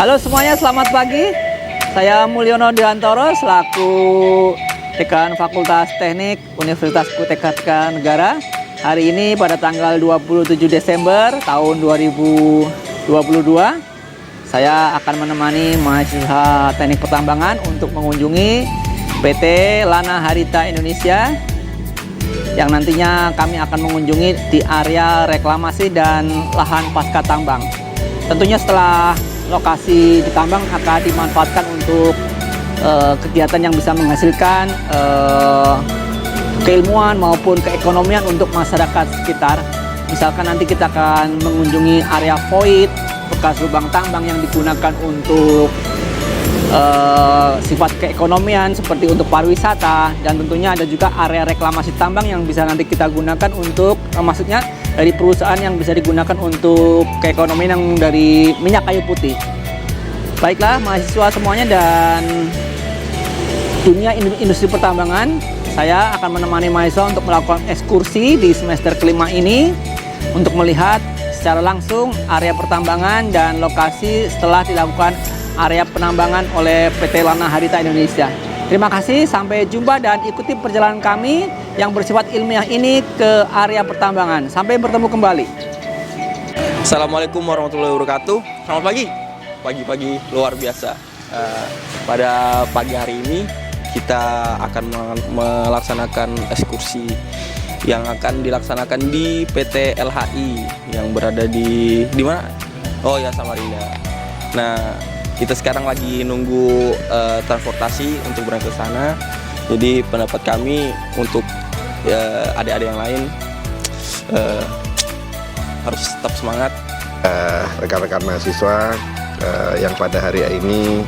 Halo semuanya, selamat pagi. Saya Mulyono Dihantoro selaku Dekan Fakultas Teknik Universitas Kutai Kartanegara. Hari ini pada tanggal 27 Desember tahun 2022, saya akan menemani mahasiswa Teknik Pertambangan untuk mengunjungi PT Lana Harita Indonesia yang nantinya kami akan mengunjungi di area reklamasi dan lahan pasca tambang. Tentunya setelah lokasi ditambang akan dimanfaatkan untuk kegiatan yang bisa menghasilkan keilmuan maupun keekonomian untuk masyarakat sekitar. Misalkan nanti kita akan mengunjungi area void, bekas lubang tambang yang digunakan untuk sifat keekonomian seperti untuk pariwisata, dan tentunya ada juga area reklamasi tambang yang bisa nanti kita gunakan untuk maksudnya dari perusahaan yang bisa digunakan untuk keekonomian yang dari minyak kayu putih. Baiklah mahasiswa semuanya dan dunia industri pertambangan, saya akan menemani mahasiswa untuk melakukan ekskursi di semester kelima ini untuk melihat secara langsung area pertambangan dan lokasi setelah dilakukan area penambangan oleh PT Lana Harita Indonesia. Terima kasih, sampai jumpa dan ikuti perjalanan kami yang bersifat ilmiah ini ke area pertambangan. Sampai bertemu kembali. Assalamualaikum warahmatullahi wabarakatuh. Selamat pagi. Pagi-pagi luar biasa. Pada pagi hari ini kita akan melaksanakan ekskursi yang akan dilaksanakan di PT LHI yang berada di mana? Oh ya, Samarinda. Nah, kita sekarang lagi nunggu transportasi untuk berangkat ke sana. Jadi pendapat kami untuk adik-adik yang lain harus tetap semangat. Rekan-rekan mahasiswa yang pada hari ini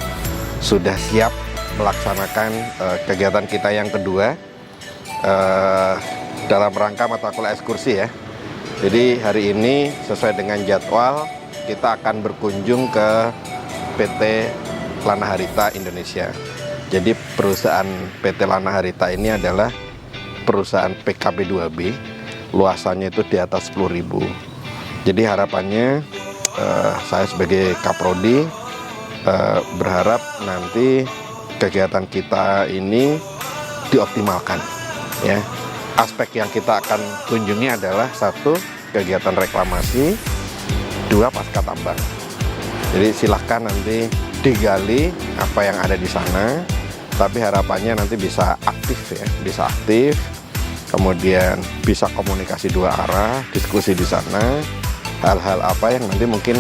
sudah siap melaksanakan kegiatan kita yang kedua dalam rangka mata kuliah ekskursi ya. Jadi hari ini sesuai dengan jadwal kita akan berkunjung ke PT Lana Harita Indonesia. Jadi perusahaan PT Lana Harita ini adalah perusahaan PKP 2B, luasannya itu di atas 10.000. Jadi harapannya saya sebagai Kaprodi berharap nanti kegiatan kita ini dioptimalkan ya. Aspek yang kita akan kunjungi adalah satu, kegiatan reklamasi, dua, pasca tambang. Jadi silahkan nanti digali apa yang ada di sana, tapi harapannya nanti bisa aktif ya, bisa aktif, kemudian bisa komunikasi dua arah, diskusi di sana, hal-hal apa yang nanti mungkin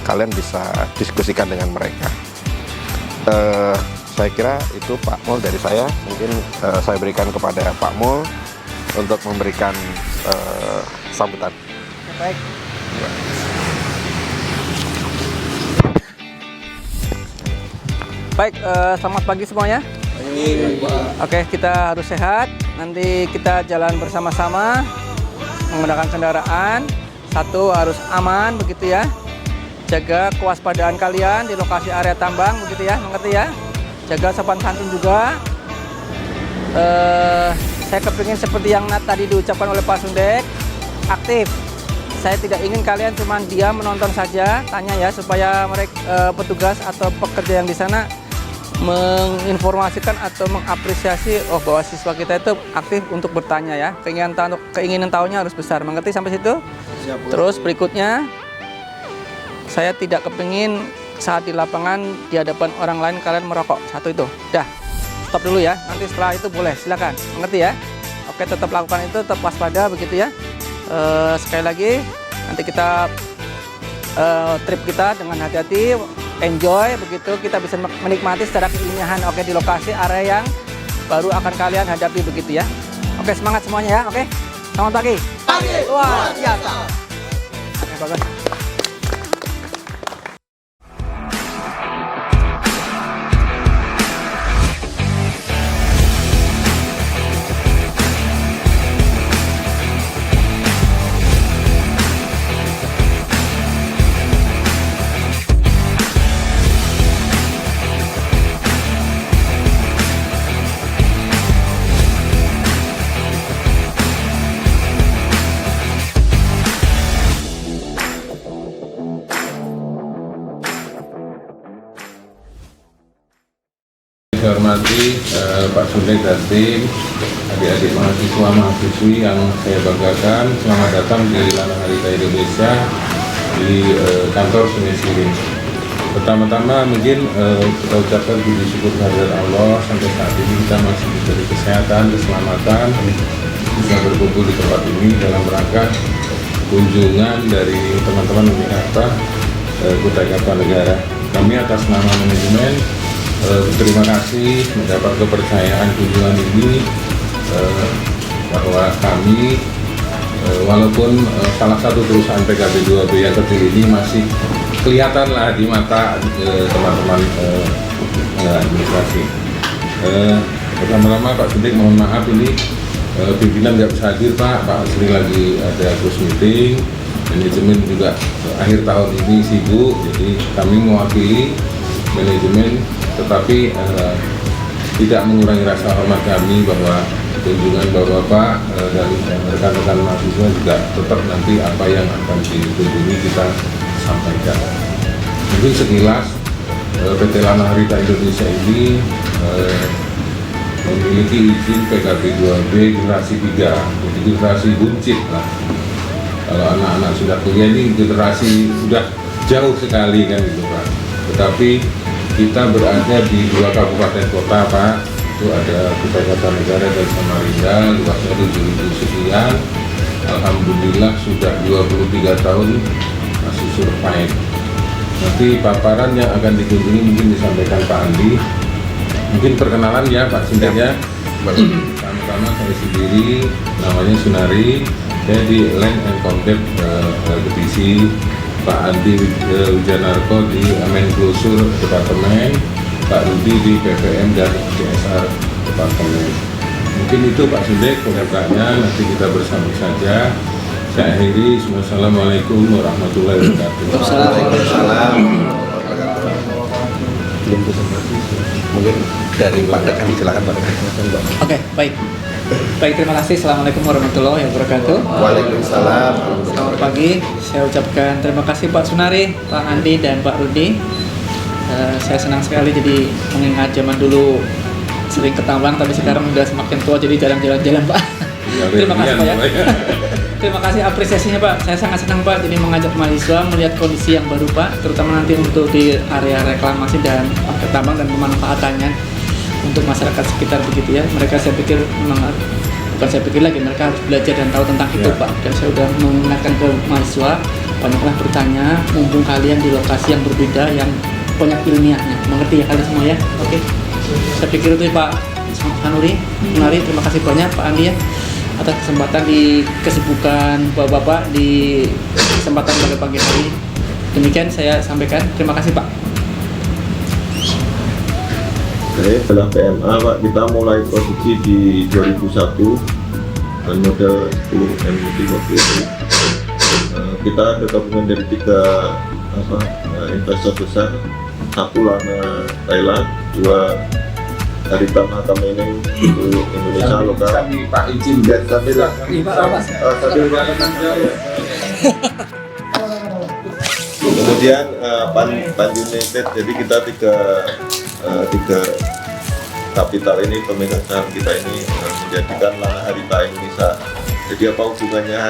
kalian bisa diskusikan dengan mereka. Saya kira itu Pak Mul dari saya, mungkin saya berikan kepada Pak Mul untuk memberikan sambutan. Baik. Baik, selamat pagi semuanya. Oke, kita harus sehat. Nanti kita jalan bersama-sama menggunakan kendaraan. Satu, harus aman begitu ya. Jaga kewaspadaan kalian di lokasi area tambang begitu ya, mengerti ya. Jaga sopan santun juga. Saya kepingin seperti yang tadi diucapkan oleh Pak Sundek, aktif. Saya tidak ingin kalian cuma diam menonton saja, tanya ya, supaya mereka petugas atau pekerja yang di sana menginformasikan atau mengapresiasi bahwa siswa kita itu aktif untuk bertanya ya. Keinginan tahunya harus besar, mengerti sampai situ? Siap, Terus berikutnya, saya tidak kepingin saat di lapangan di hadapan orang lain kalian merokok. Satu itu, dah, stop dulu ya. Nanti setelah itu boleh, silakan, mengerti ya? Oke, tetap lakukan itu, tetap waspada begitu ya. Sekali lagi, nanti kita trip kita dengan hati-hati, enjoy begitu, kita bisa menikmati secara keilmiahan di lokasi area yang baru akan kalian hadapi begitu ya. Oke, semangat semuanya ya. Oke, selamat pagi. Luar biasa. Oke, bagus. kasih Pak Sundek dan tim, adik-adik mahasiswa-mahasiswi yang saya banggakan. Selamat datang di Lana Harita Indonesia di kantor Sungai Siring. Pertama-tama mungkin kita ucapkan puji syukur kehadirat Allah sampai saat ini kita masih diberi kesehatan, keselamatan, bisa berkumpul di tempat ini dalam rangka kunjungan dari teman-teman Unikafa Kutai Kartanegara. Kami atas nama manajemen terima kasih mendapat kepercayaan kunjungan ini, bahwa kami walaupun salah satu perusahaan PKB 2B yang kecil ini masih kelihatan lah di mata teman-teman administrasi. Pertama-tama Pak Sundek mohon maaf ini pimpinan nggak bisa hadir Pak Sri lagi ada close meeting, manajemen juga akhir tahun ini sibuk, jadi kami mewakili manajemen, tetapi tidak mengurangi rasa hormat kami bahwa kunjungan Bapak-Bapak dan rekan-rekan mahasiswa juga tetap nanti apa yang akan dikunjungi kita sampaikan. Mungkin sekilas PT Lana Harita Indonesia ini memiliki izin PKB 2B generasi 3, jadi generasi buncit lah. Kalau anak-anak sudah kuliah ini generasi sudah jauh sekali kan gitu Pak. Tetapi kita berada di 2 kabupaten kota Pak, itu ada Kutai Kartanegara dan Samarinda, luasnya 7.000 sekian. Alhamdulillah sudah 23 tahun masih survive. Nanti paparan yang akan dikunjungi mungkin disampaikan Pak Andi. Mungkin perkenalan ya Pak Sundek ya. Pertama saya sendiri namanya Sunari, saya di Land and Content Divisi, Pak Andi Wijanarko di Menclosure Departemen, Pak Rudi di PPM dan CSR Departemen. Mungkin itu Pak Sundek pembukaannya, nanti kita bersama saja. Saya akhiri, Assalamualaikum warahmatullahi wabarakatuh. Waalaikumsalam. Mungkin dari Pak Dekan, silakan Pak Dekan. Oke, baik. Baik, terima kasih. Assalamualaikum warahmatullahi wabarakatuh. Waalaikumsalam. Selamat pagi. Saya ucapkan terima kasih Pak Sunari, Pak Andi, dan Pak Rudi. Saya senang sekali jadi mengingat zaman dulu sering ke Tambang, tapi sekarang udah semakin tua jadi jarang jalan-jalan Pak. Terima kasih Pak ya. Terima kasih apresiasinya Pak. Saya sangat senang Pak jadi mengajak mahasiswa melihat kondisi yang baru Pak, terutama nanti untuk di area reklamasi dan pakai tambang dan pemanfaatannya untuk masyarakat sekitar begitu ya. Mereka saya pikir memang bukan saya pikir lagi, mereka harus belajar dan tahu tentang itu Pak. Dan saya sudah mengingatkan ke mahasiswa, banyaklah bertanya, mumpung kalian di lokasi yang berbeda yang banyak ilmiahnya. Mengerti ya kalian semua ya? Oke. Saya pikir itu Pak Sanuri, Munari, terima kasih banyak Pak Andi ya atas kesempatan di kesibukan Bapak-Bapak di kesempatan pada pagi hari. Demikian saya sampaikan. Terima kasih Pak. Oke, setelah PMA Pak, kita mulai produksi di 2001 dan model 10 MT waktu itu. Kita ada gabungan dari 3 investor besar, 1 Lana Thailand, 2 Harita Mahakameneng untuk Indonesia lokal. Pak izin dan sambil kemudian Pan United, jadi kita tiga kapital ini, pemegang saham kita ini menjadikan Lana Harita Indonesia. Jadi apa hubungannya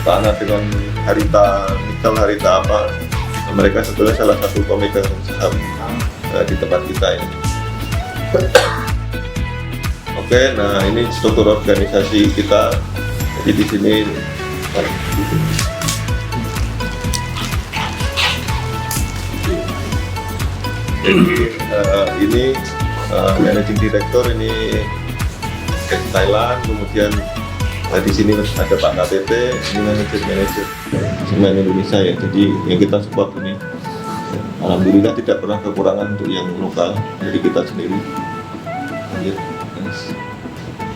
tanah dengan Harita Nikel, Harita apa? Mereka sebetulnya salah satu pemegang saham di tempat kita ini. Oke, nah ini struktur organisasi kita. Jadi di sini ini managing director ini dari Thailand, kemudian di sini ada Pak KTT, ini manajer semen Indonesia ya. Jadi yang kita support ini, alhamdulillah tidak pernah kekurangan untuk yang lokal, jadi kita sendiri. Lanjut.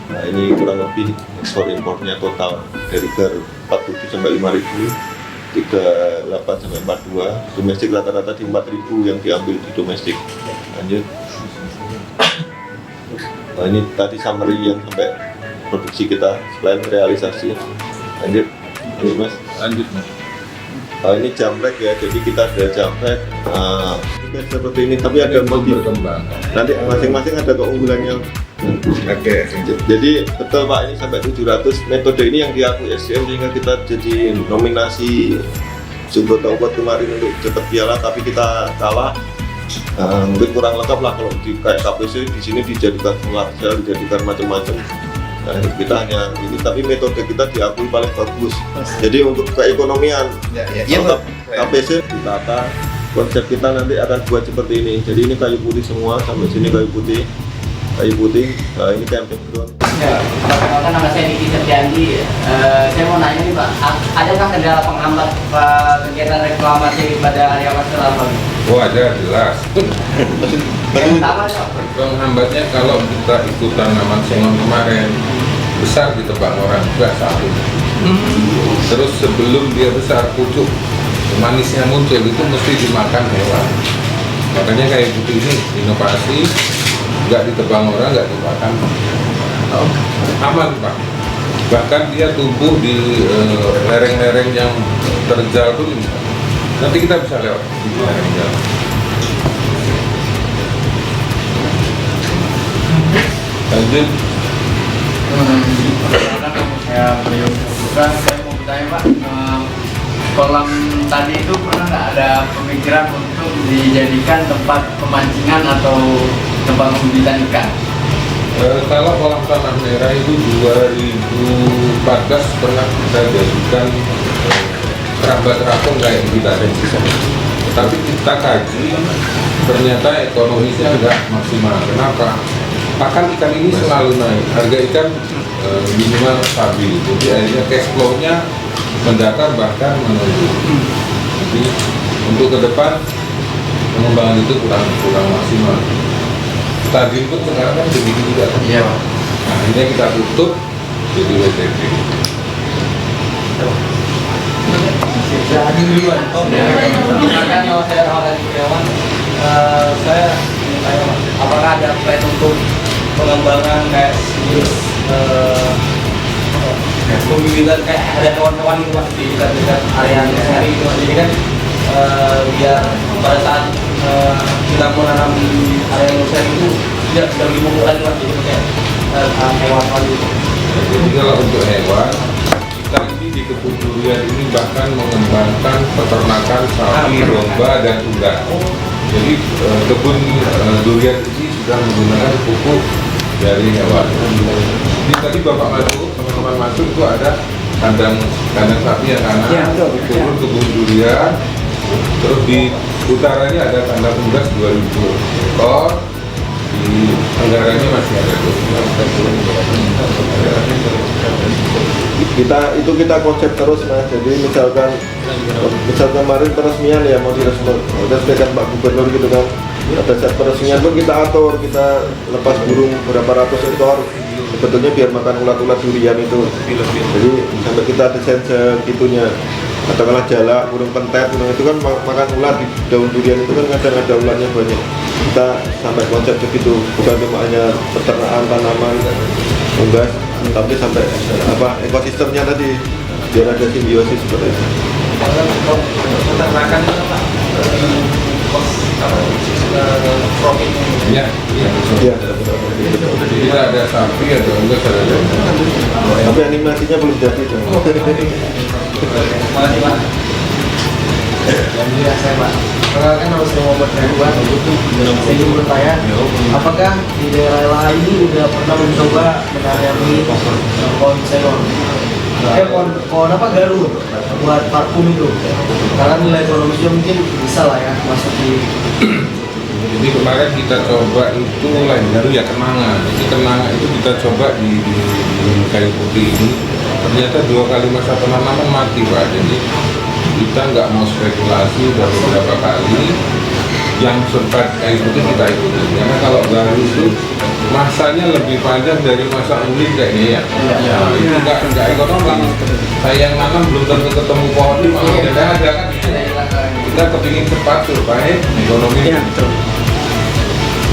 Nah ini kurang lebih ekspor impornya total dari 47 sampai 5.000, 38 sampai 42, domestik rata-rata di 4.000 yang diambil di domestik. Lanjut. Nah ini tadi summary yang sampai produksi kita selain realisasi. Lanjut. Lanjut Mas. Lanjut Mas. Ini jamrek ya, jadi kita ada jamrek seperti ini, tapi ada multi berkembang. nanti masing-masing ada keunggulannya. Oke. Jadi betul Pak, ini sampai 700 metode ini yang diakui SDM sehingga kita jadi nominasi Jumbo Tongkot kemarin untuk cepat piala, tapi kita kalah. Mungkin kurang lengkap lah kalau di kayak KPC di sini dijadikan komersial, dijadikan macam-macam. Nah, kita hanya ini, tapi metode kita diakui paling bagus. Jadi untuk keekonomian, tetap KPC ditata. Konsep kita nanti akan buat seperti ini. Jadi ini kayu putih semua, sampai sini kayu putih. Nah, ini camping ground. Ya, perkenalkan nama saya Niki Septiandi. Saya mau nanya nih Pak, adakah kendala penghambat kegiatan reklamasi pada area Selama? Oh ada, jelas. Yang pertama Pak, Penghambatnya kalau kita ikut tanaman sengon kemarin besar ditebang orang juga satu. Terus sebelum dia besar pucuk manisnya muncul itu mesti dimakan hewan. Makanya kayak putih ini inovasi, nggak ditebang orang, nggak dimakan. Aman Pak. Bahkan dia tumbuh di lereng-lereng yang terjal tuh. Nanti kita bisa lewat di lereng jalan. Lanjut. saya beliau bukan, saya mau bertanya Pak, kolam tadi itu pernah nggak ada pemikiran untuk dijadikan tempat pemancingan atau tempat pembibitan ikan? Kalau kolam tanah merah itu 2014 pernah kita jadikan kerabat terapung kayak kita ada di sana. Tapi kita kaji, ternyata ekonomisnya nggak maksimal. Kenapa? Pakan ikan ini selalu naik, harga ikan minimal stabil. Jadi akhirnya cash flow-nya mendatar bahkan menurun. Jadi untuk ke depan pengembangan itu kurang maksimal. Stadion pun sekarang kan begitu juga. Iya Pak. Nah, akhirnya kita tutup jadi WTP. Perkenalkan nama saya Rahmat Kurniawan. Saya ingin tanya Pak, apakah ada plan untuk pengembangan kayak pembibitan kayak ada hewan-hewan gitu Pak di dekat area sehari gitu Pak. Jadi kan biar pada saat kita menanam di area nursery itu tidak lebih mumpuk lagi Pak, jadi kayak hewan-hewan gitu. Jadi kalau untuk hewan, kita ini di kebun durian ini bahkan mengembangkan peternakan sapi, domba, dan unggas. Jadi kebun durian ini sudah menggunakan pupuk dari hewan. Jadi tadi Bapak masuk, teman-teman masuk itu ada kandang sapi yang kanan, Ya, betul. turun kebun durian, terus di utaranya ada kandang unggas 2000 ekor, di anggarannya masih ada 2000. Kita konsep terus Mas. Jadi misalkan kemarin peresmian ya mau diresmikan Pak Gubernur gitu kan. Pada saat peresmian pun kita atur, kita lepas burung berapa ratus ekor. Sebetulnya biar makan ulat-ulat durian itu. Jadi sampai kita desain segitunya. Katakanlah jalak, burung pentet, burung itu kan makan ulat di daun durian itu kan kadang ada ulatnya banyak. Kita sampai konsep begitu, bukan cuma hanya peternakan tanaman, unggas, tapi sampai ekosistemnya tadi biar ada simbiosis seperti itu. Peternakan itu Pak, profitnya. Ya, iya. Iya. Jadi kita ada sapi, ada unggas, ada domba. Tapi animasinya belum jadi. Makasih Pak. Alhamdulillah saya Pak. Perkenalkan nama saya Muhammad Ridwan. Saya ingin bertanya, apakah di daerah lain ini sudah pernah mencoba menanami pohon sengon? Pohon apa garu buat parfum itu? Karena nilai ekonomisnya mungkin bisa lah ya masuk di. Jadi kemarin kita coba itu lain baru ya kenanga. Jadi kenanga itu kita coba di kayu putih ini. Ternyata 2 kali masa penanaman mati Pak. Jadi kita nggak mau spekulasi udah beberapa kali. Yang sempat kayu putih kita ikuti. Karena kalau garu itu masanya lebih panjang dari masa ulin kayaknya ya. Nah, itu nggak ekonomi. Saya yang nanam belum tentu ketemu pohon ini malah tidak ada kan. Kita kepingin cepat supaya ekonomi. Iya, betul.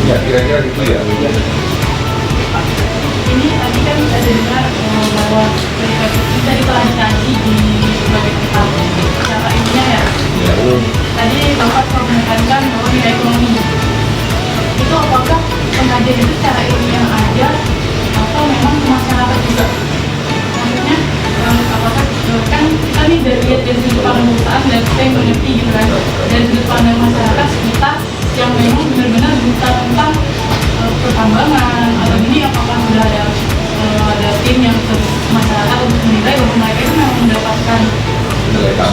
Ya kira-kira gitu ya. Ini tadi kan kita dengar bahwa kita diklarifikasi di berbagai tempat. Secara ininya ya kajian itu secara ilmiah aja atau memang ke masyarakat juga? Maksudnya apakah kan kita nih dari sudut pandang perusahaan dan kita yang mengerti gitu kan, dari sudut pandang masyarakat sekitar yang memang benar-benar buta tentang pertambangan atau ini, apakah sudah ada tim yang ke masyarakat untuk menilai bahwa mereka itu memang mendapatkan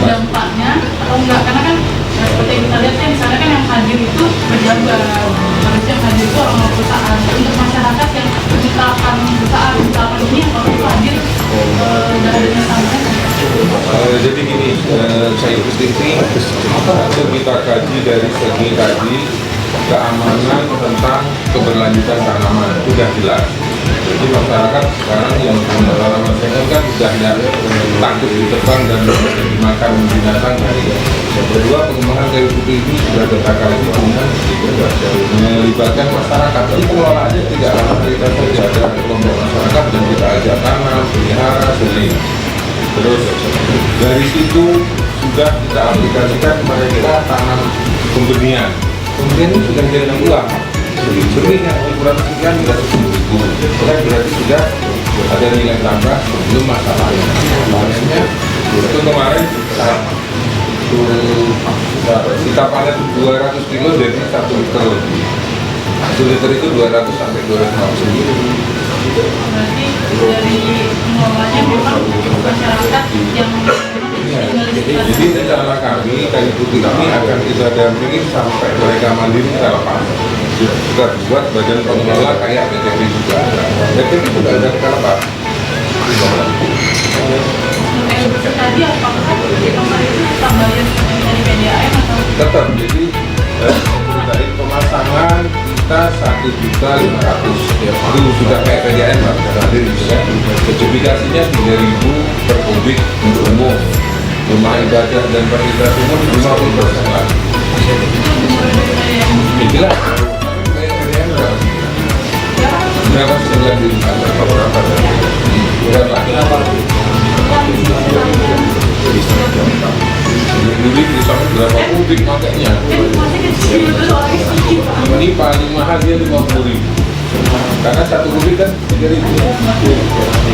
dampaknya atau enggak? Karena kan seperti yang kita lihat kan di sana kan yang hadir itu pejabat, harusnya yang hadir itu orang perusahaan. Untuk masyarakat yang menciptakan perusahaan ini apakah itu hadir dan adanya tambahan? Jadi gini, saya ikuti ini untuk kita kaji dari segi tadi keamanan tentang keberlanjutan tanaman sudah jelas. Jadi masyarakat sekarang yang punya tanaman sehat kan sudah takut ditebang dan dimakan binatang. Yang kedua, pengembangan kayu putih ini sudah bertakar dengan melibatkan masyarakat. Jadi pengelolaannya tidak lama kita saja, ada kelompok masyarakat dan kita ajak tanam, pelihara, seni. Terus dari situ sudah kita aplikasikan mereka tanam pembenihan. Pembenihan ini sudah jadi uang. Benih yang ukuran sekian sudah 10.000. Berarti sudah ada nilai tambah sebelum masa panen. Panennya itu kemarin kita panen 200 kilo jadi 1 liter lebih. 1 liter itu 200 sampai 250. Berarti dari pengelolanya memang masyarakat yang jadi rencana kami kayu putih ini akan kita dampingi sampai mereka mandiri kita lepas. Kita buat badan pengelola kayak BTP juga. BTP juga ada kita lepas. tadi apakah nomor itu tetap bayar seperti dari PDAM atau? Tetap, jadi dari pemasangan kita 1.500.000 itu sudah kayak PDAM lah, hadir gitu kan. Sertifikasinya 3.000 per kubik untuk umum, rumah ibadah dan fasilitas umum 50% lagi. Itulah kayak PDAM berapa sebulan di berapa? Kubik bisa berapa kubik makanya? Ini paling mahal dia 50.000. Karena 1 kubik kan 3.000.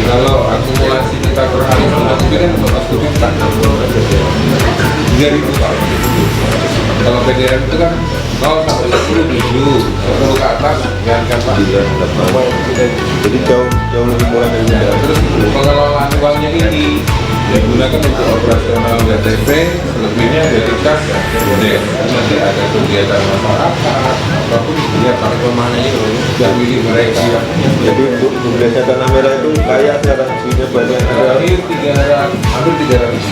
Kalau akumulasi kita per hari 1 kubik kan 15 kubik kan 3.000 Pak. Kalau PDAM itu kan 0 sampai 10 dulu, 10 ke atas kan Pak. Jadi jauh lebih murah dari Ya, terus pengelolaan uangnya ini digunakan untuk operasional BTP, selebihnya dari kas gede. Nanti ada kegiatan masyarakat, apapun dia pakai pemanah itu sudah milik mereka. Jadi Desa Tanah Merah itu kaya sekarang sudah banyak ada Hampir 300.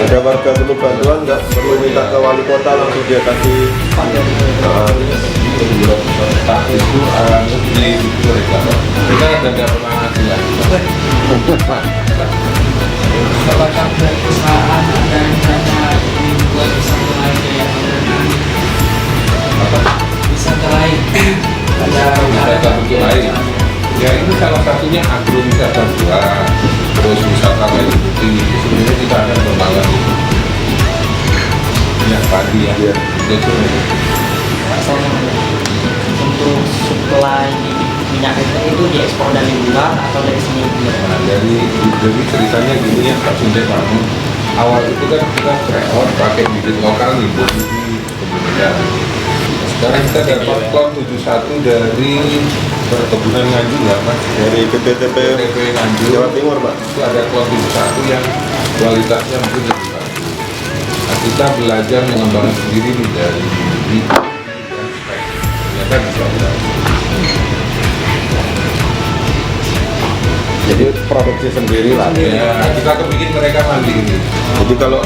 ada warga perlu bantuan nggak perlu minta ke wali kota langsung dia kasih. Tak itu di mereka. Kita ada penghasilan. Apakah perusahaan ada rencana membuat wisata lain kayak wisata lain? Ada Wisata bentuk lain. Ya ini salah satunya agrowisata buah, terus wisata kayu putih. Sebenarnya kita akan membangun itu. Minyak padi ya. Itu untuk supply minyak itu diekspor dari luar atau dari sini? Nah, jadi ceritanya gini ya Pak Sunjay Pak. Awal itu kan kita tryout pakai bibit lokal nih buat kemudian. Sekarang kita dapat klon 71 dari perkebunan Nganjuk ya Mas. Dari BPTP Nganjuk Jawa Timur Pak. itu ada klon 71 yang kualitasnya mungkin lebih bagus. Nah, kita belajar mengembangkan sendiri nih dari bibit dan spek. Ternyata bisa. Jadi produksi sendiri lah. Ya, kita kepikir mereka mandiri. Jadi kalau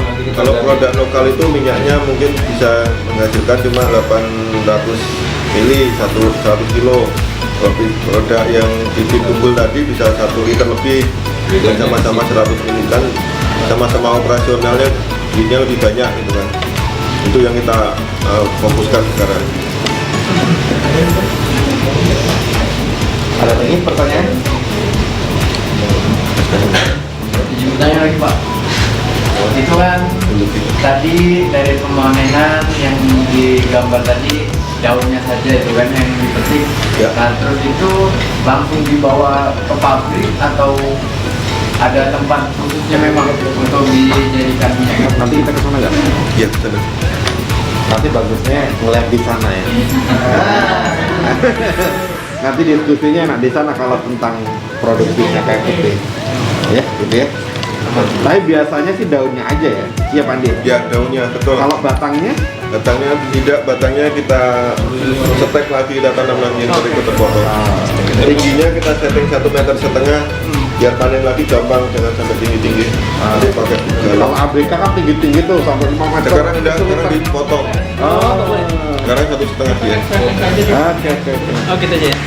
produk lokal itu minyaknya mungkin bisa menghasilkan cuma 800 mili 100 kilo. Tapi produk yang bibit unggul tadi bisa 1 liter lebih. Dan sama-sama 100 mili kan sama-sama operasionalnya bibitnya lebih banyak gitu kan. Itu yang kita fokuskan sekarang. Ada lagi pertanyaan? Tanya lagi Pak. Itu kan tadi dari pemanenan yang digambar tadi daunnya saja itu kan yang dipetik. Ya. Nah terus itu langsung dibawa ke pabrik atau ada tempat khususnya memang untuk dijadikan minyak? Nanti kita ke sana nggak? Iya, betul. Nanti bagusnya ngeliat di sana ya. Nanti diskusinya enak di sana kalau tentang produksinya kayak putih. Ya, gitu ya. Tapi biasanya sih daunnya aja ya. Iya, Pandi. Ya, daunnya betul. Kalau batangnya Batangnya tidak, batangnya kita setek lagi, kita tanam lagi yang berikut terpotong. Tingginya kita setting 1,5 meter, biar panen lagi gampang, jangan sampai tinggi-tinggi. Nanti pakai kalau galon. Amerika kan tinggi-tinggi tuh sampai 5 meter. Sekarang enggak, sekarang dipotong. Oh. Sekarang 1,5 dia. Oke. Oh gitu aja ya.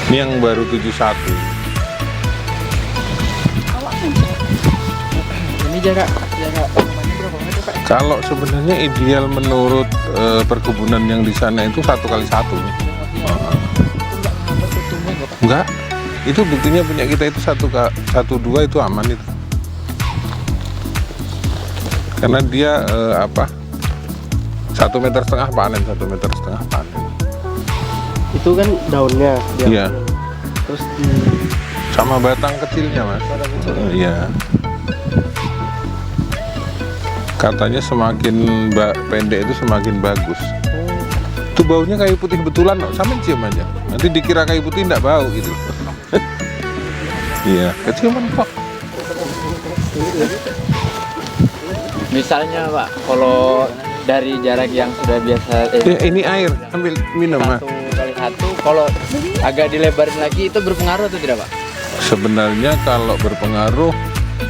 Ini yang baru 71. Ini jarak rumahnya berapa meter Pak? Kalau sebenarnya ideal menurut perkebunan yang di sana itu 1x1. Enggak. Itu buktinya punya kita itu 1,2 itu aman itu. Karena dia 1,5 meter panen, 1,5 meter panen. Itu kan daunnya. Iya. Terus Sama batang kecilnya, Mas. Iya. Katanya semakin pendek itu semakin bagus. Itu baunya kayu putih betulan, loh. Sama cium aja. Nanti dikira kayu putih enggak bau gitu. Iya, keciuman kok. Misalnya Pak, kalau dari jarak yang sudah biasa Ini air, ambil minum, Mas. 1x1, kalau agak dilebarin lagi itu berpengaruh atau tidak Pak? Sebenarnya kalau berpengaruh,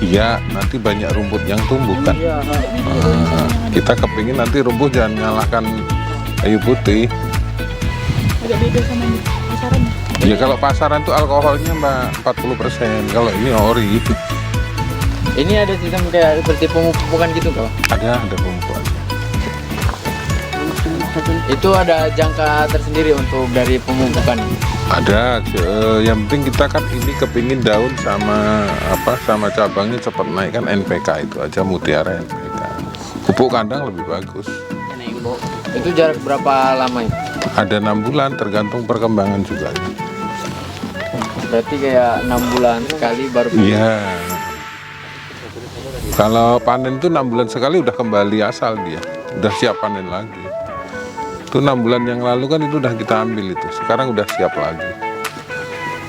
ya nanti banyak rumput yang tumbuh kan. Kita kepingin nanti rumput jangan nyalahkan kayu putih. Agak beda sama di pasaran. Ya kalau pasaran tuh alkoholnya Mbak 40%, kalau ini ori. Ini ada sistem kayak seperti pemupukan gitu Pak? Ada pemupukannya. Itu ada jangka tersendiri untuk dari pemupukan? Ada, yang penting kita kan ini kepingin daun sama cabangnya cepat naik kan, NPK itu aja, mutiara NPK. Pupuk kandang lebih bagus. Itu jarak berapa lama ya? Ada 6 bulan, tergantung perkembangan juga. Berarti kayak 6 bulan sekali baru. Iya. Kalau panen tuh 6 bulan sekali udah kembali asal dia, udah siap panen lagi. Itu 6 bulan yang lalu kan itu udah kita ambil itu, sekarang udah siap lagi.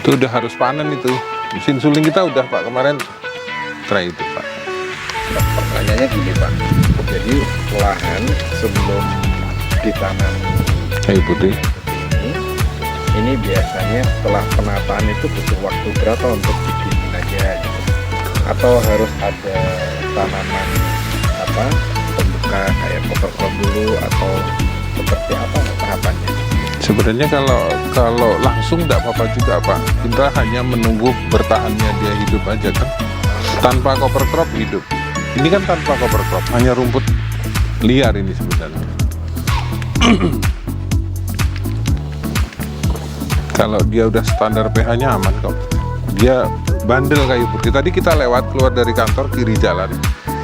Itu udah harus panen itu. Mesin suling kita udah Pak kemarin try itu Pak. Pertanyaannya gini Pak, jadi lahan sebelum ditanam Kayu putih. ini biasanya setelah penataan itu butuh waktu berapa untuk bikin aja gitu? Atau harus ada tanaman pembuka kayak cover crop dulu atau seperti apa tahapannya? Sebenarnya kalau langsung enggak apa-apa juga Pak. Kita hanya menunggu bertahannya dia hidup aja kan. Tanpa cover crop hidup. Ini kan tanpa cover crop, hanya rumput liar ini sebenarnya. Kalau dia udah standar pH-nya aman kok. Dia bandel kayu putih. Tadi kita lewat keluar dari kantor kiri jalan.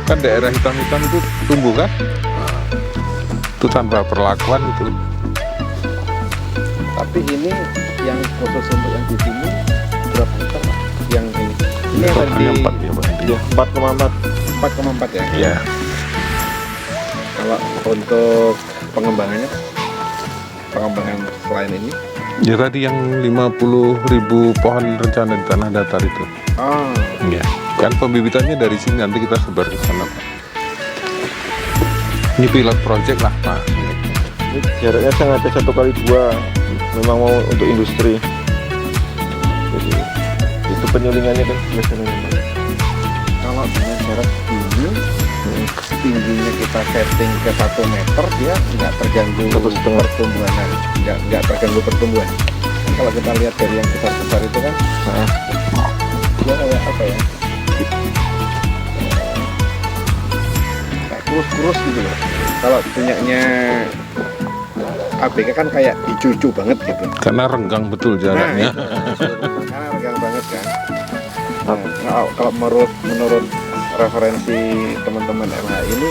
Kan daerah hitam-hitam itu tumbuh kan? Nah, itu tanpa perlakuan itu. Tapi ini yang khusus untuk yang di sini berapa meter Pak? Yang ini yang Hanya 4 ya Pak. ya 4,4 ya? Iya. Kalau untuk pengembangannya, pengembangan selain ini? Ya tadi yang 50.000 pohon rencana di tanah datar itu. Oh, Iya. Kan pembibitannya dari sini, nanti kita sebar ke sana, Pak. Ini pilot project lah, Pak. Ini jaraknya sengaja 1x2, memang mau untuk industri. Jadi itu penyulingannya kan biasanya. kalau dengan jarak ini, tingginya kita setting ke 1 meter, dia nggak terganggu 1,5 pertumbuhan, nggak terganggu pertumbuhan. Kalau kita lihat dari yang besar-besar itu kan, dia kayak apa ya? Kayak kurus-kurus gitu loh. Kalau punyanya ABK kan kayak hijau-hijau banget gitu. Karena renggang betul jaraknya. Karena regang banget kan. Nah, kalau menurut referensi teman-teman MH ini,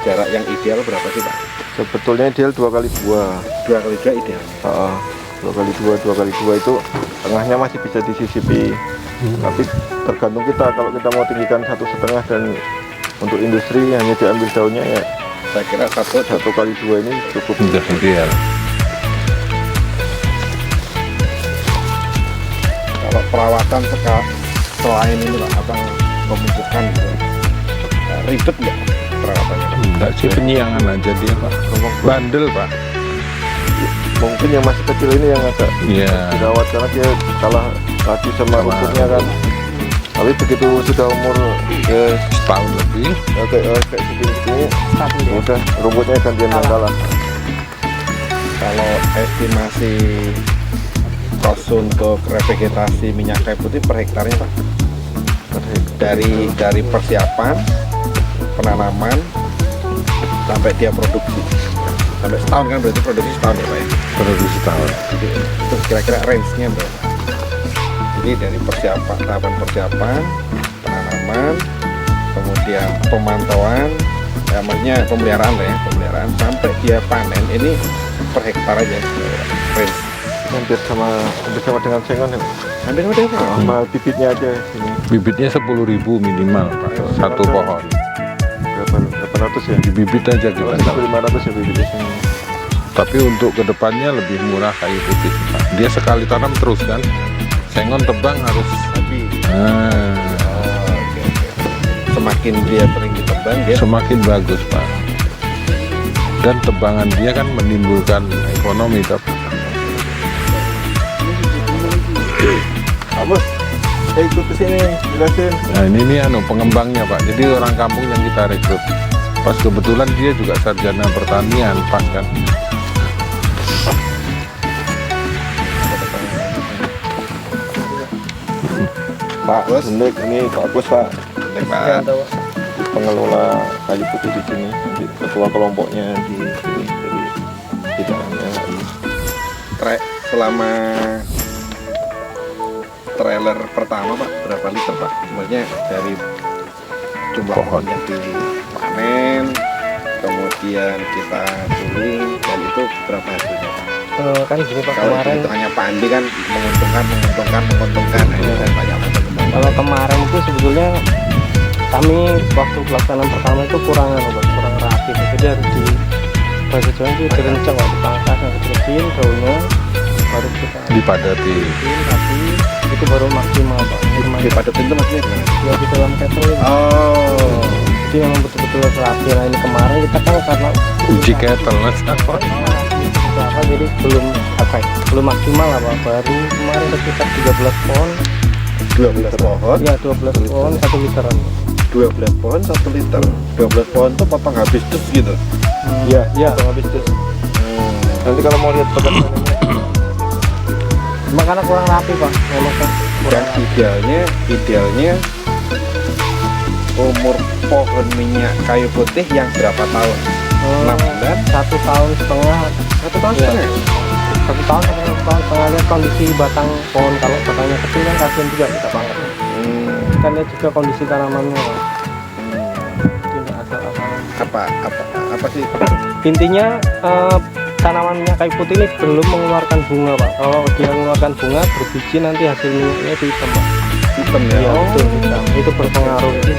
jarak yang ideal berapa sih Pak? Sebetulnya ideal 2x2. 2x2 idealnya. 2x2 itu tengahnya masih bisa disisipi. Tapi tergantung kita, kalau kita mau tinggikan 1,5 dan untuk industri hanya diambil daunnya, ya Saya kira 1x2 ini cukup. Udah ideal. Kalau perawatan selain ini Pak, abang membutuhkan gitu, ribet nggak perawatannya Pak? Enggak sih, penyiangan aja dia, Pak. Bandel, Pak. Mungkin yang masih kecil ini yang agak Iya. dirawat karena dia kalah lagi sama rumputnya kan. Tapi begitu sudah umur ya, Setahun lebih. kayak segini-segini, udah rumputnya gantian yang kalah. Kalau estimasi kos untuk revegetasi minyak kayu putih per hektarnya Pak? Dari persiapan, penanaman, sampai dia produksi. Sampai setahun kan, berarti produksi setahun ya Pak ya? Produksi setahun. Jadi, itu kira-kira range-nya berapa? Jadi dari persiapan, tahapan persiapan, penanaman, kemudian pemantauan, ya, maksudnya pemeliharaan lah ya, pemeliharaan sampai dia panen, ini per hektar aja range. Hampir sama dengan sengon ya. Hampir sama dengan Sama bibitnya aja sini. Bibitnya 10.000 minimal, Pak. Satu pohon. Berapa ratus ya? Di bibit aja kita. 1.500 ya bibitnya sini. Tapi untuk kedepannya lebih murah kayu putih, Pak. Dia sekali tanam terus kan. Sengon tebang harus. tapi Ah, oke. Semakin dia sering ditebang, dia semakin bagus, Pak. Dan tebangan dia kan menimbulkan ekonomi, tapi Bos, saya ikut ke sini, jelasin. nah ini nih pengembangnya, Pak. Jadi orang kampung yang kita rekrut. Pas kebetulan dia juga sarjana pertanian, pas kan. Pak Bos, ini Pak Bos Pak, Pak. pengelola kayu putih di sini, nanti ketua kelompoknya di sini, jadi tidak hanya Selama trailer pertama Pak, berapa liter Pak? Maksudnya dari jumlah pohon yang dipanen, kemudian kita suling, dan itu berapa hasilnya Pak? Kan gini Pak, Kalau kemarin hitungannya Pak Andi kan menguntungkan, ini kan banyak macam. kalau kemarin itu sebetulnya kami waktu pelaksanaan pertama itu kurang rapi, jadi harus di bahasa Jawa itu direncang, dipangkas, kecil daunnya, baru kita Dipadati. tapi itu baru maksimal Pak. Dipadetin itu maksudnya gimana? Ya di dalam kettle itu. Oh, Jadi memang betul-betul rapi. Nah ini kemarin kita kan karena Uji kettle, Mas. apa jadi belum maksimal lah Pak. Baru kemarin sekitar 13 pohon. 12 pohon, Ya 12 pohon 1 literan. 12 pohon 1 liter. 12 pohon tuh potong habis terus gitu. Ya habis itu. nanti kalau mau lihat perkembangannya. Cuma karena kurang rapi Pak. Memang kan Dan idealnya umur pohon minyak kayu putih yang berapa tahun? 6 bulan? 1 tahun setengah. 1 tahun Ya. setengah? 1 tahun sampai 1 tahun setengah, lihat kondisi batang pohon. Kalau batangnya kecil kan kasihan juga kita pangkat. Kita lihat juga kondisi tanamannya Pak. Tidak asal-asalan. Apa sih? Intinya tanaman minyak kayu putih ini belum mengeluarkan bunga Pak. Kalau dia mengeluarkan bunga berbiji nanti hasil minyaknya itu hitam Pak. Hitam ya? Iya, betul, hitam. Itu berpengaruh, itu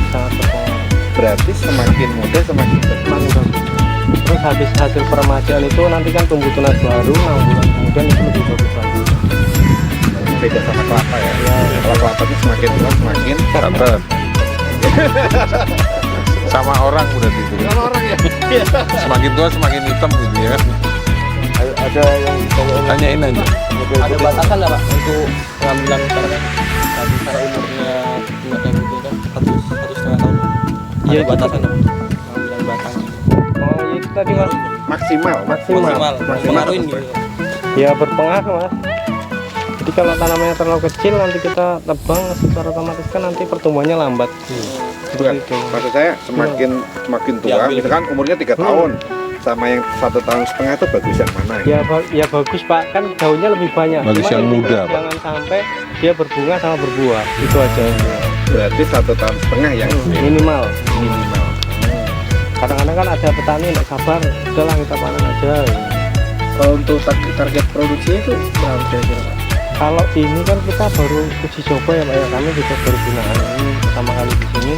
sangat berpengaruh. Berarti semakin muda semakin bagus. Semakin bagus. Terus habis hasil peremajaan itu nanti kan tumbuh tunas baru, 6 bulan kemudian itu lebih bagus lagi. Beda sama kelapa ya. Kalau kelapa itu semakin tua semakin Santan. Sama orang udah gitu. sama orang ya. Semakin tua semakin hitam gitu ya. Ada yang Tanyain aja. Ada batasan nggak Pak untuk pengambilan misalkan tadi misalnya umurnya bunga kayak gitu kan satu setengah tahun. Iya, Ada itu batasan nggak? Pengambilan batang. Oh itu tadi mas, Maksimal. Maksimal. Pengaruhin gitu. ya berpengaruh mas. Jadi kalau tanamannya terlalu kecil nanti kita tebang secara otomatis kan nanti pertumbuhannya lambat. Bukan. Begitu. Maksud saya semakin tua, Diambil. misalkan umurnya 3 tahun sama yang 1,5 tahun itu bagus yang mana? Ya, ya bagus Pak, kan daunnya lebih banyak. Bagus Cuma yang ini muda, Pak. Jangan sampai dia berbunga sama berbuah, itu aja. Berarti 1,5 tahun yang Minimal. minimal. Kadang-kadang kan ada petani nggak sabar, udahlah kita panen aja. Kalau untuk target produksi itu berapa kira-kira Pak? Kalau ini kan kita baru uji coba ya Pak ya, kami juga baru gunakan ini pertama kali di sini.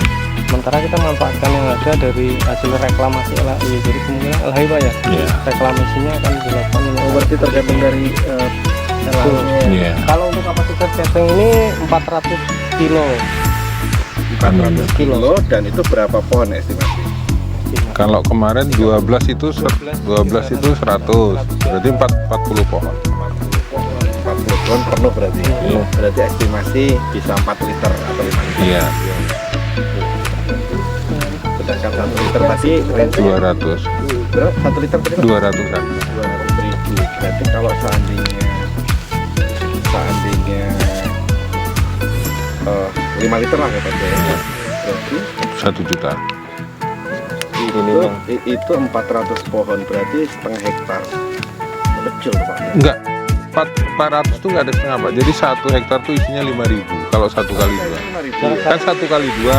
Sementara kita manfaatkan yang ada dari hasil reklamasi LHI, jadi kemungkinan LHI Pak ya, Iya. reklamasinya akan dilakukan. Berarti tergantung dari LHI-nya. Iya. Kalau untuk kapasitas setting ini 400 kilo. 400 kilo dan itu berapa pohon estimasi? Kalau kemarin 12 itu 100, berarti 40 pohon. 40 pohon penuh berarti. Iya. Berarti estimasi bisa 4 liter atau 5 liter. Iya, Sedangkan 1 liter tadi 200, berapa? 1 liter tadi? 200-an. 200.000. Berarti kalau seandainya 5 liter lah katanya ya. Berarti 1 juta. itu 400 pohon berarti setengah hektar. Kecil Pak. Enggak, 400 tuh nggak ada setengah Pak. Jadi 1 hektar tuh isinya 5.000 kalau 1 kali 2. 5.000. Kan 1 kali 2.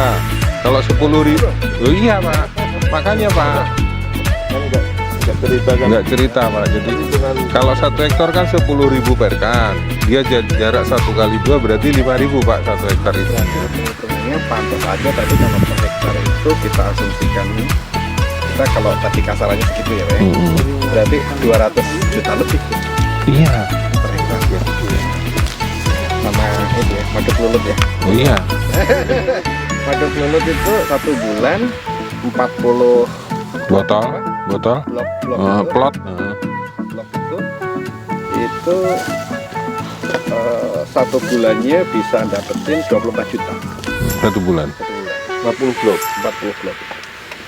Kalau 10.000, oh iya Pak. Makanya Pak. Nggak cerita Pak. Jadi kalau 1 hektar kan 10.000 per kan. Dia jarak 1 kali 2 berarti 5.000 Pak 1 hektar itu. Hitungannya pantas aja tadi kalau per hektar itu kita asumsikan kita kalau tadi kasarannya segitu ya Pak. Berarti 200 juta lebih Iya. per hektar ya. Sama itu ya, madu lulut ya. Oh iya. Madu lulut itu 1 bulan 40 Botol. blok Plot. blok itu 1 bulannya bisa dapetin 24 juta 1 bulan. 40 blok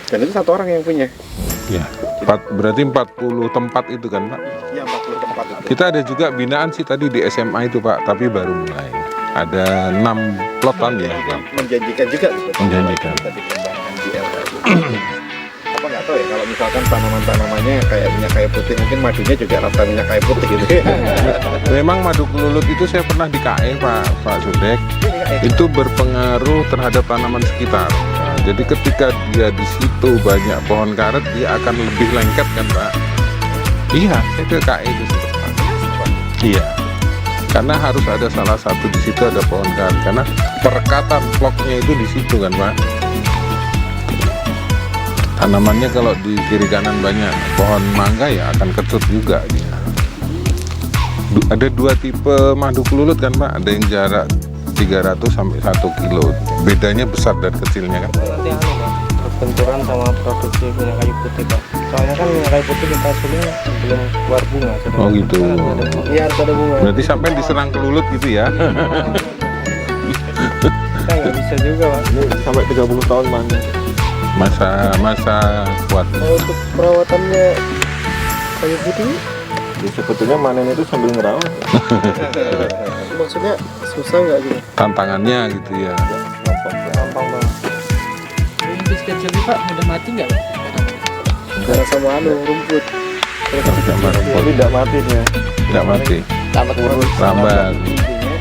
dan itu 1 orang yang punya Ya. Berarti 40 tempat itu kan Pak. ya 40 tempat itu Kita ada juga binaan sih tadi di SMA itu Pak, tapi baru mulai. Ada 6 plotan ya Pak. menjanjikan juga gitu. Menjanjikan. Kita dikembangkan di LHI. Apa nggak tahu ya kalau misalkan tanaman-tanamannya kayak minyak kayu putih mungkin madunya juga rata minyak kayu putih gitu ya. Memang madu kelulut itu saya pernah di KE Pak Sudek. Itu berpengaruh terhadap tanaman sekitar. Nah, jadi ketika dia di situ banyak pohon karet, dia akan lebih lengket kan Pak. Iya, saya ke KE itu sempat. Iya. Karena harus ada salah satu di situ ada pohon karet. Karena perekatan vlognya itu di situ kan Pak. Tanamannya kalau di kiri kanan banyak pohon mangga ya akan kecut juga dia. Ada 2 tipe madu kelulut kan Pak. Ada yang jarak 300 sampai 1 kilo. Bedanya besar dan kecilnya kan. Nanti Pak, berbenturan sama produksi minyak kayu putih Pak. Soalnya kan minyak kayu putih kita hasilnya belum keluar bunga. Oh gitu. Iya harus ada bunga. Berarti sampai diserang kelulut gitu ya. Kita nggak bisa juga Pak. Ini sampai 30 tahun mana? Masa kuat. Kalau untuk perawatannya kayu putih, Jadi sebetulnya manen itu sambil ngerawat. maksudnya susah nggak gitu? Tantangannya gitu ya. Gampang banget. Ini setiap jadi Pak udah mati nggak Pak? Karena sama rumput. Tapi tidak mati dia. Tidak mati. Lambat.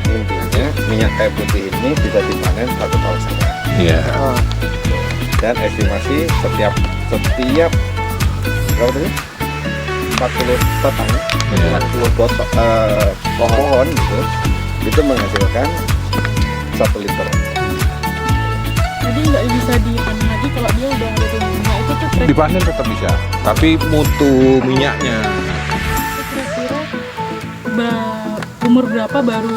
Intinya minyak kayu putih ini bisa dipanen 1 tahun setengah. Iya. Dan estimasi setiap berapa tadi? 40 batang, Iya. 40 pohon gitu, itu menghasilkan 1 liter. Jadi nggak bisa dipanen lagi kalau dia udah ada bunga itu tuh kira-kira Dipanen tetap bisa, tapi mutu minyaknya. umur berapa baru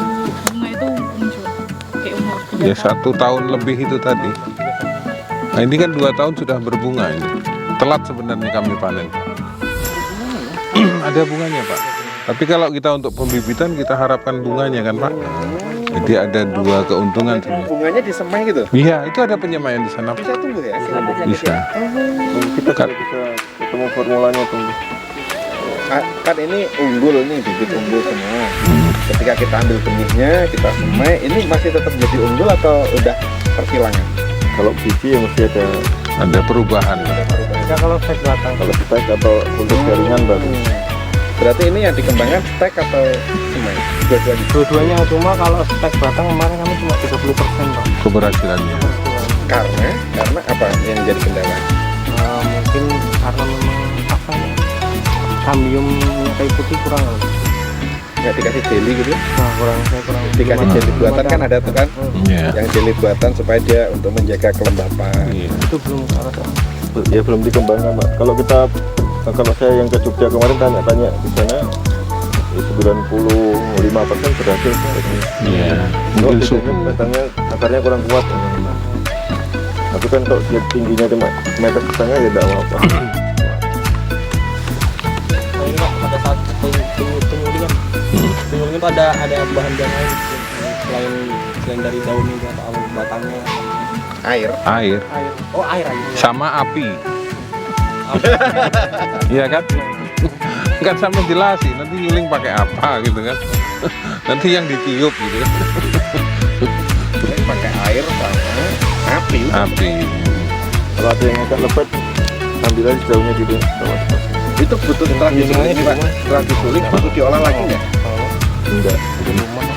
bunga itu muncul? Kayak umur 3 Ya tahun. 1 tahun lebih itu tadi. Nah ini kan 2 tahun sudah berbunga ini. Telat sebenarnya kami panen. Ada bunganya Pak. Tapi kalau kita untuk pembibitan kita harapkan bunganya kan Pak. Jadi ada 2 keuntungan. Bunganya disemai gitu. Iya itu ada penyemaian di sana. Bisa tumbuh ya? Bisa. Kita Kan- bisa ketemu formulanya tuh. Kan ini unggul nih, bibit unggul semua. Ketika kita ambil benihnya, kita semai, ini masih tetap jadi unggul atau udah persilangan? Kalau biji yang mesti Ada perubahan. Ya kalau stek batang. kalau stek atau untuk jaringan baru. Berarti ini yang dikembangkan stek atau semai? Dua-duanya. Dua-duanya, cuma kalau stek batang kemarin kami cuma 30% Pak. Keberhasilannya. Karena apa yang jadi kendala? Mungkin karena memang apa ya, kambium kayu putih kurang. Nggak dikasih jelly gitu? Nah, saya kurang Dikasih belum jelly buatan kan ada tuh kan? Iya. Yang jelly buatan supaya dia untuk menjaga kelembapan. Iya. itu belum ada. Ya belum dikembangkan Pak. Kalau saya yang ke Jogja kemarin tanya-tanya di sana, ya 95% berhasil. Iya. Kalau Mungkin biasanya batangnya akarnya kurang kuat. Tapi kan kalau dia tingginya cuma 1,5 meter ya tidak apa-apa. Ini Pak, pada saat penyulingan, penyulingan itu ada bahan-bahan lain selain dari daunnya atau batangnya. Air. air Oh, air aja. sama api. Iya kan? Kan sama jelasin nanti nyuling pakai apa gitu kan. Nanti yang ditiup gitu kan. Jadi pakai air sama api. Api. Kalau ada yang agak lebat, ambil aja daunnya gitu. Itu butuh setelah disuling ini Pak. Setelah disuling butuh diolah lagi nggak? Enggak.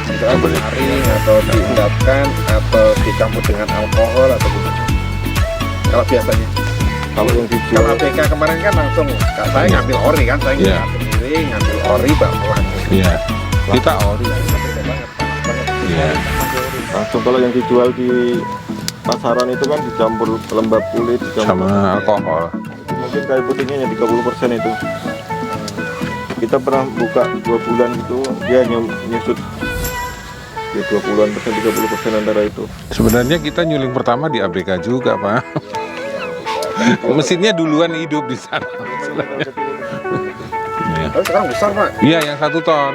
Misalnya disaring atau diendapkan atau dicampur dengan alkohol atau gimana? Kalau biasanya, Kalau yang kalau dijual APK kemarin kan langsung, saya ngambil ori kan, saya Iya. sendiri ngambil ori baru pulang. Iya. Kita ori. Beda banget, panas banget. Iya. langsung, kalau yang dijual di pasaran itu kan dicampur lembab kulit, dicampur Sama alkohol. mungkin kayu putihnya hanya 30% itu. Kita pernah buka 2 bulan gitu, dia nyusut ya 20-an persen, 30% antara itu. Sebenarnya kita nyuling pertama di ABK juga Pak. Mesinnya duluan hidup di sana. Iya. Oh, sekarang besar Pak. Iya yang 1 ton.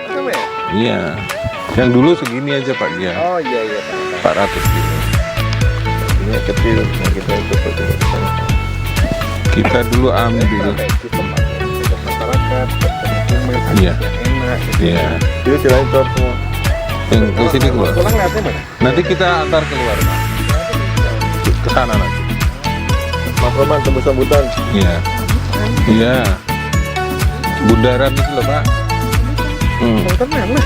Sama ya? Iya. Yang dulu segini aja Pak dia. Oh iya Pak. 400 kilo. Ini kecil, yang kita itu coba di sana. Kita dulu ambil. Strategi pemasaran masyarakat, pemukiman, Iya. yang enak. Gitu. Iya. Itu jalan tor semua. Yang ke sini keluar. Pulang lihatnya mana? Nanti kita antar keluar Pak. Ke sana nanti. Mas Roman tembus sambutan. Iya. Iya. Bundaran itu loh Pak. Motor mana?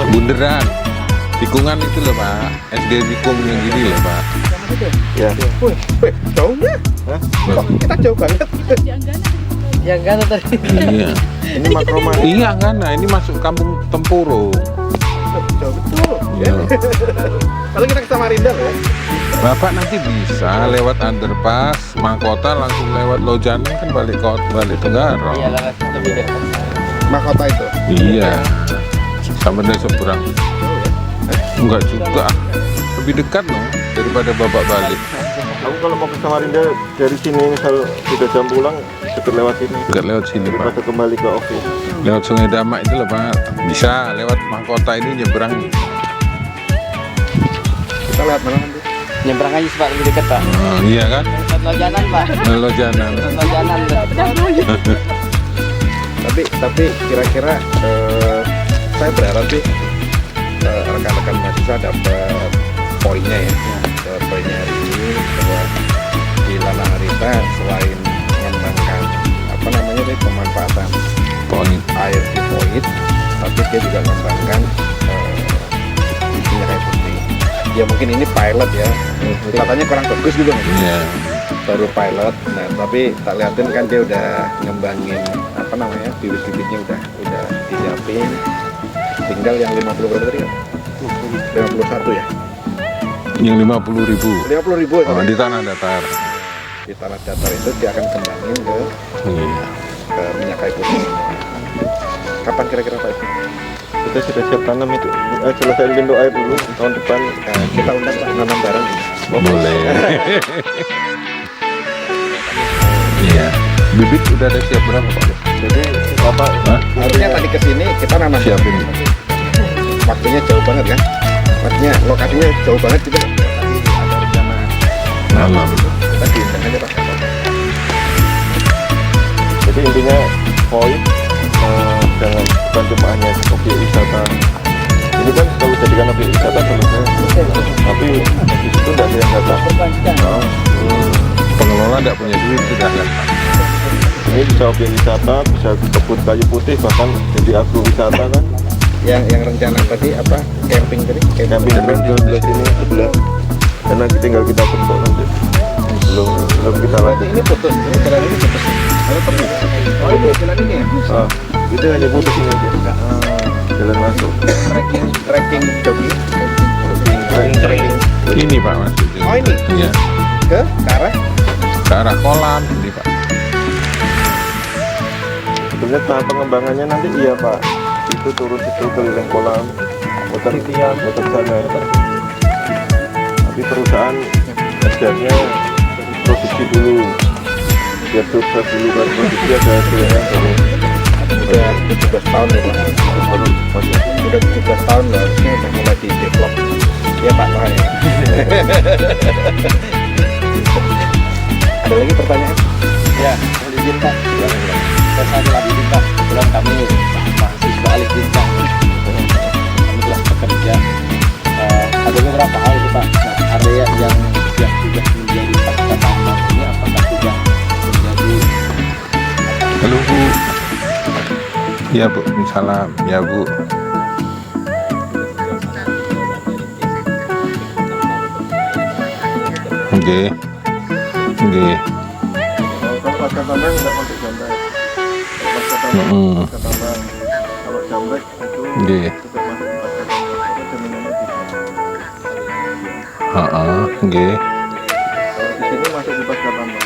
Bundaran. Tikungan itu loh Pak. SD Tikung yang gini loh Pak. Ya. Wih, jauhnya? Hah? Kok kita jauh banget? Ya enggak tadi. Iya. Ini Mas Roman. Iya kan, nah ini masuk kampung Tempurung. Jauh betul. Iya. Lalu kita ke Samarinda loh. Bapak nanti bisa lewat underpass, Mahkota langsung lewat Lojanan kan balik Tenggara. Iya, lebih dekat. Mahkota itu. Iya. Sama dari seberang. Enggak juga. Lebih dekat loh daripada Bapak balik. Aku kalau mau ke Samarinda dari sini misal sudah jam pulang, dekat lewat sini. Dekat lewat sini Pak. Daripada kembali ke office. Lewat Sungai Damak itu loh Pak. Bisa lewat Mahkota ini nyebrang. Kita lihat mana nanti? Nyebrang aja Pak, lebih dekat Pak. Iya kan? Dekat Lojanan Pak. Lojanan. Lojanan. Tapi kira-kira saya berharap sih rekan-rekan mahasiswa dapat poinnya ya. Dapat poinnya hari ini bahwa di Lana Harita selain mengembangkan apa namanya tadi pemanfaatan Poin. air di void, tapi dia juga mengembangkan bijinya kayu putih. Ya mungkin ini pilot ya, katanya kurang bagus gitu mungkin. Iya. Baru pilot, nah tapi tak liatin kan dia udah ngembangin apa namanya bibit-bibitnya udah disiapin. Tinggal yang 50 berapa tadi ya? 51 ya? Yang 50.000. 50.000 Oh, di tanah datar. di tanah datar itu dia akan kembangin ke minyak kayu putih. Kapan kira-kira Pak? Kita sudah siap tanam itu. Selesai pintu air dulu tahun depan. Kita undang Pak nanam bareng. Boleh. Iya. Bibit udah ada siap berapa Pak? Jadi apa? Artinya tadi kesini kita nanam. Siapin. Waktunya jauh banget kan? Maksudnya lokasinya jauh banget gitu. Tadi ada rencana Nanam. kita diundang aja Pak. Jadi intinya poin jangan bukan cuma hanya objek wisata. Ini kan kalau jadikan objek wisata selesai. Tapi di situ tidak ada yang datang. Pengelola tidak punya duit sudah kan Pak? Ini bisa objek wisata, bisa kebun kayu putih, bahkan jadi agrowisata kan. Yang rencana tadi apa? Camping tadi? Camping ground di sebelah sini sebelah. Karena tinggal kita bentuk nanti. Belum kita lanjut. Ini putus, ini jalan ini putus. Ada tembus. Oh ini jalan ini ya? Itu hanya putus ini aja. Jalan masuk. Trekking jogging. Trekking. Ini Pak maksudnya. Oh ini? Iya. Ke Ke arah kolam ini Pak. Sebenarnya tahap pengembangannya nanti iya Pak. Itu turun situ keliling kolam, muter sana. Tapi perusahaan ajarnya produksi dulu, biar sukses dulu kan produksi ada hasilnya baru. udah 17 tahun ya Pak. Udah 17 tahun loh, harusnya udah mulai di develop. Ya Pak Noah ya. Ada lagi pertanyaan? Ya, mohon izin Pak. Saya sangat lagi Pak. Kebetulan kami mahasiswa Alif Bintang. Kami telah bekerja. Ada beberapa hal itu Pak. Nah, area yang sudah menjadi pasca tambang ini apakah sudah menjadi Halo Bu. Iya Bu, salam. Ya Bu. Oke. Kalau pasca tambang tidak masuk jamret. Kalau pasca tambang, kalau jamret itu Oke. tetap masuk di pasca tambang. Karena jaminannya di sana. Oke. Kalau di sini masuk di pasca tambang.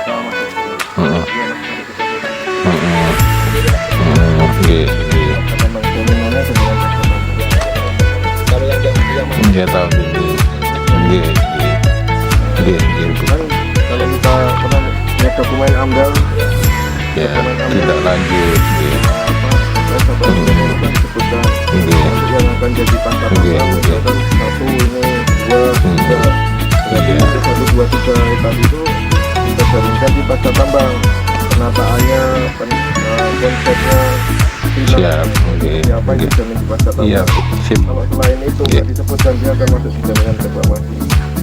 Kalau masuk di sini. Iya, masuk di pasca tambang. Oke. Pasca tambang jaminannya jaminan pasca tambang. kalau yang Iya tahun ini. Oke. Kan kalau kita pernah lihat dokumen AMDAL Ya, tidak lanjut. disebutkan untuk yang akan jadi pasca tambang misalkan 1 ini 2 3 berarti nanti 1 2 3 hektar itu kita jaminkan di pasca tambang penataannya konsepnya Siap, oke. apa yang dijamin di pasca tambang. Iya, sip. Kalau selain itu nggak disebutkan dia akan masuk di jaminan reklamasi.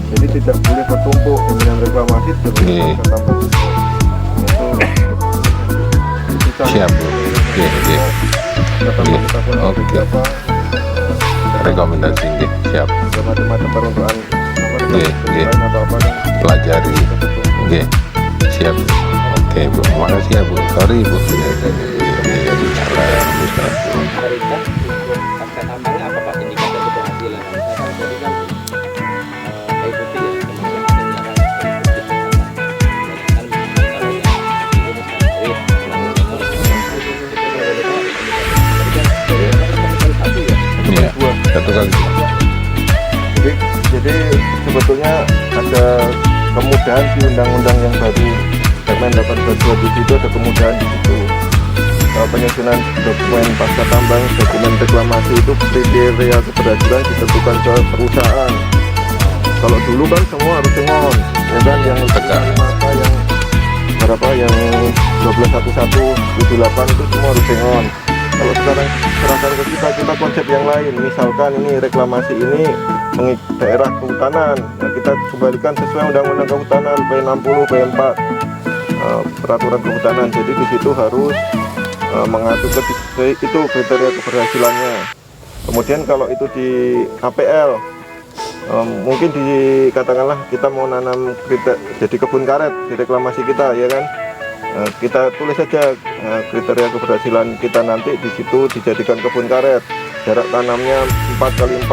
Jadi tidak boleh bertumpuk jaminan reklamasi jaminan pasca tambang. Itu Siap, Bu. Oke. Oke. Rekomendasi nggih, siap. Macam-macam peruntukan Oke. atau apa kan. Pelajari. Oke. Siap. Oke, Bu. Makasih ya, Bu. Sorry, Bu. Salam. Harita pasca tambangnya apa Pak indikator keberhasilan? Misalkan tadi kan kayu putih ya, Iya, satu kali. Jadi sebetulnya ada kemudahan di undang-undang yang baru Permen 822 di situ ada kemudahan di situ. Penyusunan dokumen pasca tambang, dokumen reklamasi itu kriteria keberhasilan ditentukan ke perusahaan. Kalau dulu kan semua harus sengon, ya kan yang masa yang berapa yang 12.1178 itu semua harus sengon. Kalau sekarang serahkan ke kita konsep yang lain. Misalkan ini reklamasi ini daerah kehutanan, nah kita kembalikan sesuai undang-undang kehutanan P60 P4 peraturan kehutanan. Jadi di situ harus mengatur itu kriteria keberhasilannya. Kemudian kalau itu di APL mungkin dikatakanlah kita mau nanam jadi kebun karet di reklamasi kita, ya kan, kita tulis saja kriteria keberhasilan kita nanti di situ dijadikan kebun karet, jarak tanamnya 4x4,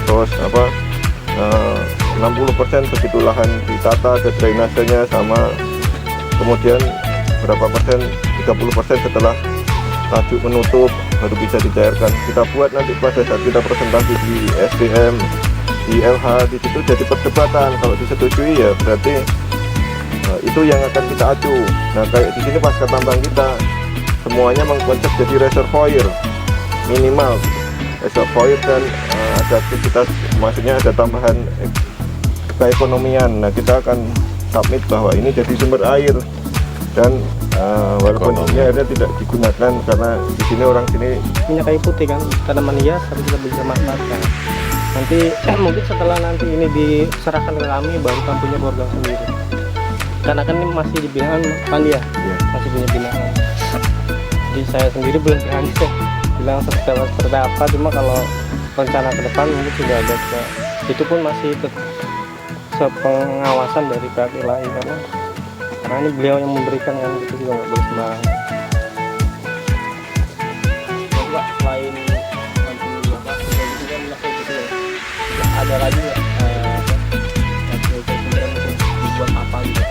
terus 60% begitu lahan ditata, ada drainasenya sama, kemudian berapa persen, 30% setelah tajuk menutup baru bisa dicairkan. Kita buat nanti pada saat kita presentasi di SDM, di LH, di situ jadi perdebatan. Kalau disetujui ya berarti itu yang akan kita acu. Nah kayak di sini pasca tambang kita semuanya mengkonsep jadi reservoir minimal, reservoir dan ada aktivitas, maksudnya ada tambahan keekonomian. Nah kita akan submit bahwa ini jadi sumber air dan walaupun ini airnya tidak digunakan karena di sini orang sini minyak kayu putih kan tanaman hias tapi kita bisa manfaatkan. Nanti mungkin setelah nanti ini diserahkan ke kami baru kami punya program sendiri. Karena kan ini masih di binaan kan ya, masih punya binaan. Jadi saya sendiri belum berani bilang seperti apa, cuma kalau rencana ke depan mungkin sudah ada. Itu pun masih sepengawasan dari pihak ILAI karena ini beliau yang memberikan kan, itu juga nggak boleh sembarangan. Pak, selain ada lagi nggak dibuat apa gitu?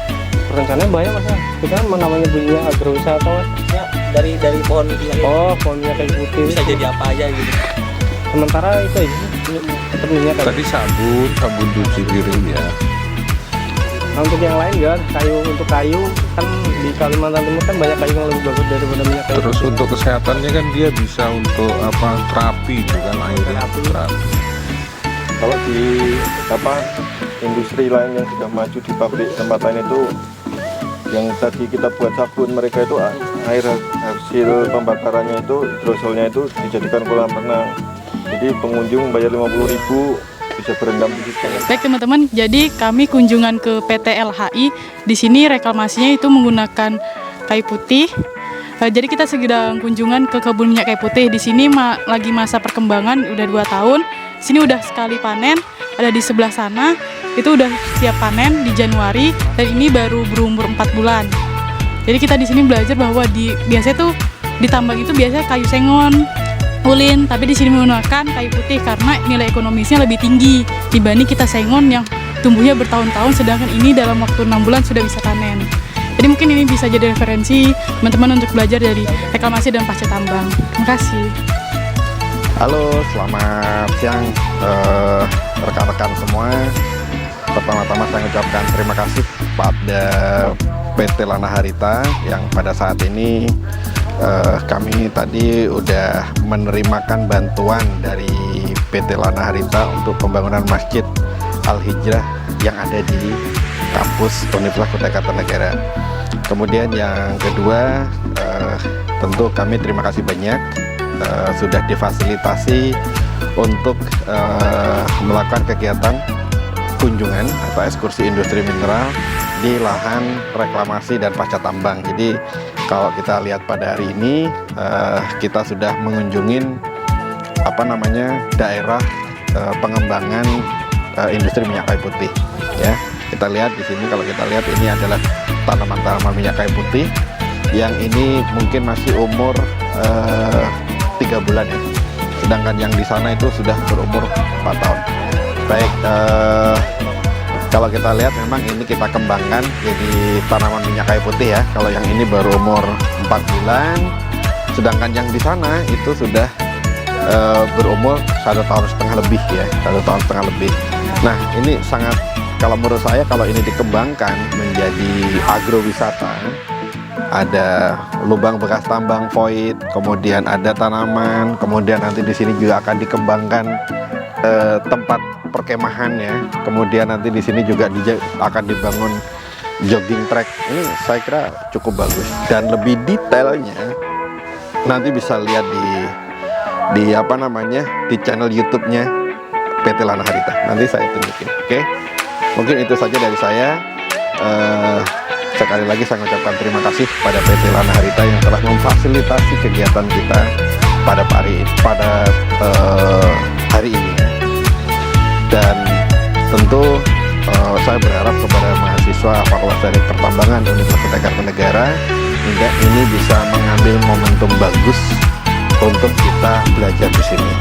Rencananya banyak mas, kita namanya bunyinya agrowisata mas. Ya, dari pohon minyak. Oh, pohon minyak kayu putih. Bisa jadi apa aja gitu. Sementara itu aja, tetap minyak kayu. Tadi sabun cuci piring ya. Nah, untuk yang lain kan, untuk kayu kan di Kalimantan Timur kan banyak kayu yang lebih bagus daripada minyak kayu. Terus untuk kesehatannya kan dia bisa untuk terapi juga airnya. Terapi. kalau di industri lain yang sudah maju di pabrik tempat lain itu yang tadi kita buat sabun, mereka itu air hasil pembakarannya itu hidrosolnya itu dijadikan kolam renang. Jadi pengunjung bayar 50.000 bisa berendam di situ. Baik teman-teman, jadi kami kunjungan ke PT LHI. Di sini reklamasinya itu menggunakan kayu putih. Jadi kita sedang kunjungan ke kebun minyak kayu putih. Di sini lagi masa perkembangan, udah 2 tahun. Di sini udah sekali panen. Ada di sebelah sana, itu udah siap panen di Januari. Dan ini baru berumur 4 bulan. Jadi kita di sini belajar bahwa biasanya tuh di tambang itu biasanya kayu sengon, ulin, tapi di sini menggunakan kayu putih karena nilai ekonomisnya lebih tinggi dibanding kita sengon yang tumbuhnya bertahun-tahun, sedangkan ini dalam waktu 6 bulan sudah bisa panen. Jadi mungkin ini bisa jadi referensi teman-teman untuk belajar dari reklamasi dan pasca tambang. Terima kasih. Halo, selamat siang rekan-rekan semua. Pertama-tama saya ucapkan terima kasih pada PT Lana Harita yang pada saat ini kami tadi udah menerimakan bantuan dari PT Lana Harita untuk pembangunan Masjid Al-Hijrah yang ada di kampus Universitas Kutai Kartanegara. Kemudian yang kedua, tentu kami terima kasih banyak sudah difasilitasi untuk melakukan kegiatan kunjungan atau ekskursi industri mineral di lahan reklamasi dan pasca tambang. Jadi kalau kita lihat pada hari ini kita sudah mengunjungin daerah pengembangan industri minyak kayu putih ya. Kita lihat di sini, kalau kita lihat ini adalah tanaman-tanaman minyak kayu putih yang ini mungkin masih umur 3 bulan ya. Sedangkan yang di sana itu sudah berumur 4 tahun. Baik, kalau kita lihat memang ini kita kembangkan jadi tanaman minyak kayu putih ya. Kalau yang ini baru umur 4 bulan, sedangkan yang di sana itu sudah berumur 1,5 tahun lebih ya, 1,5 tahun lebih. Nah ini sangat, kalau menurut saya kalau ini dikembangkan menjadi agrowisata, ada lubang bekas tambang void, kemudian ada tanaman, kemudian nanti di sini juga akan dikembangkan tempat perkemahan ya. Kemudian nanti di sini juga akan dibangun jogging track. Ini saya kira cukup bagus dan lebih detailnya nanti bisa lihat di channel YouTube-nya PT Lana Harita. Nanti saya tunjukin. Oke. Mungkin itu saja dari saya. Sekali lagi saya mengucapkan terima kasih pada PT Lana Harita yang telah memfasilitasi kegiatan kita pada hari ini ya. Dan tentu saya berharap kepada mahasiswa Fakultas Teknik Pertambangan Universitas Kutai Kartanegara ini bisa mengambil momentum bagus untuk kita belajar di sini.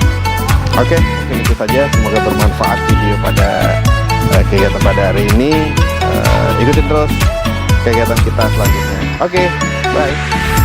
Oke, mungkin itu saja. Semoga bermanfaat video pada kegiatan pada hari ini. Ikutin terus kegiatan kita selanjutnya. Oke, bye.